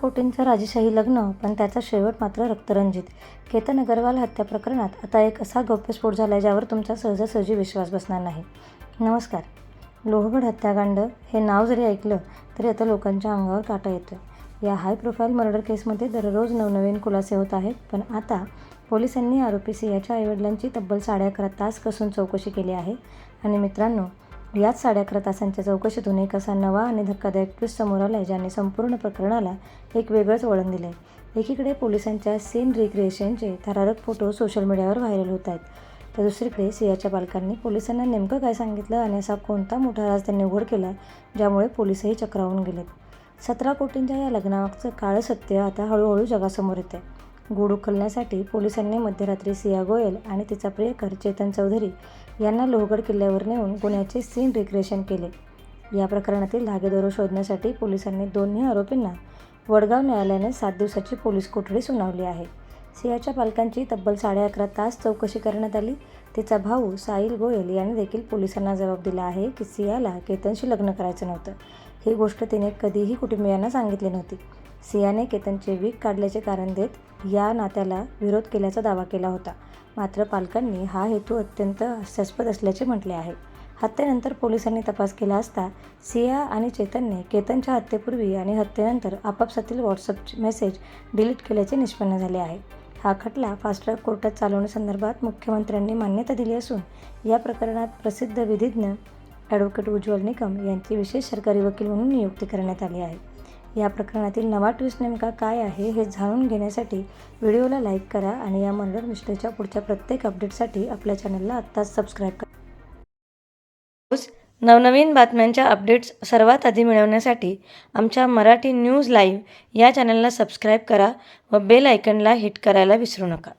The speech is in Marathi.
कोटींचं राजेशाही लग्न, पण त्याचा शेवट मात्र रक्तरंजित. केतन अग्रवाल हत्या प्रकरणात आता एक असा गौप्यस्फोट झालाय ज्यावर तुमचा सहजासहजी विश्वास बसणार नाही. नमस्कार. लोहगड हत्याकांड हे नाव जरी ऐकलं तरी आता लोकांच्या अंगावर काटा येतोय. या हाय प्रोफाईल मर्डर केसमध्ये दररोज नवनवीन खुलासे होत आहेत. पण आता पोलिसांनी आरोपी सियाच्या आईवडिलांची तब्बल 11.5 तास कसून चौकशी केली आहे. आणि मित्रांनो, याच 11.5 तासांच्या चौकशीतून एक असा नवा आणि धक्कादायक ट्विस्ट समोर आलाय ज्याने संपूर्ण प्रकरणाला एक वेगळंच वळण दिलंय. एकीकडे पोलिसांच्या सीन रिक्रिएशनचे थरारक फोटो सोशल मीडियावर व्हायरल होत आहेत, तर दुसरीकडे सियाच्या पालकांनी पोलिसांना नेमकं काय सांगितलं आणि असा कोणता मोठा राज त्यांनी उघड केला ज्यामुळे पोलिसही चक्रावून गेलेत. 17 कोटींच्या या लग्नामागचं काळं सत्य आता हळूहळू जगासमोर येतंय. गूढ उकलण्यासाठी पोलिसांनी मध्यरात्री सिया गोयल आणि तिचा प्रियकर चेतन चौधरी यांना लोहगड किल्ल्यावर नेऊन गुन्ह्याचे सीन रिक्रिएशन केले. या प्रकरणातील धागेदोरे शोधण्यासाठी पोलिसांनी दोन्ही आरोपींना वडगाव न्यायालयाने 7 दिवसाची पोलीस कोठडी सुनावली आहे. सियाच्या पालकांची तब्बल 11.5 तास चौकशी करण्यात आली. तिचा भाऊ साहिल गोयल याने देखील पोलिसांना जबाब दिला आहे की सियाला केतनशी लग्न करायचं नव्हतं. ही गोष्ट तिने कधीही कुटुंबियांना सांगितली नव्हती. सियाने केतनचे वीक काढल्याचे कारण देत या नात्याला विरोध केल्याचा दावा केला होता. मात्र पालकांनी हा हेतू अत्यंत हास्यास्पद असल्याचे म्हटले आहे. हत्येनंतर पोलिसांनी तपास केला असता सिया आणि चेतनने केतनच्या हत्येपूर्वी आणि हत्येनंतर आपापसातील व्हॉट्सअप मेसेज डिलीट केल्याचे निष्पन्न झाले आहे. हा खटला फास्ट ट्रॅक कोर्टात चालवण्यासंदर्भात मुख्यमंत्र्यांनी मान्यता दिली असून या प्रकरणात प्रसिद्ध विधिज्ञ ॲडव्होकेट उज्ज्वल निकम यांची विशेष सरकारी वकील म्हणून नियुक्ती करण्यात आली आहे. या प्रकरणातील नवा ट्विस्ट नेमका काय आहे हे जाणून घेण्यासाठी व्हिडिओला लाईक करा आणि या मर्डर मिस्ट्रीच्या पुढच्या प्रत्येक अपडेटसाठी आपल्या चॅनलला आत्ताच सबस्क्राईब करा. नवनवीन बातम्यांच्या अपडेट्स सर्वात आधी मिळवण्यासाठी आमच्या मराठी न्यूज लाईव्ह या चॅनलला सबस्क्राईब करा व बेल आयकॉनला हिट करायला विसरू नका.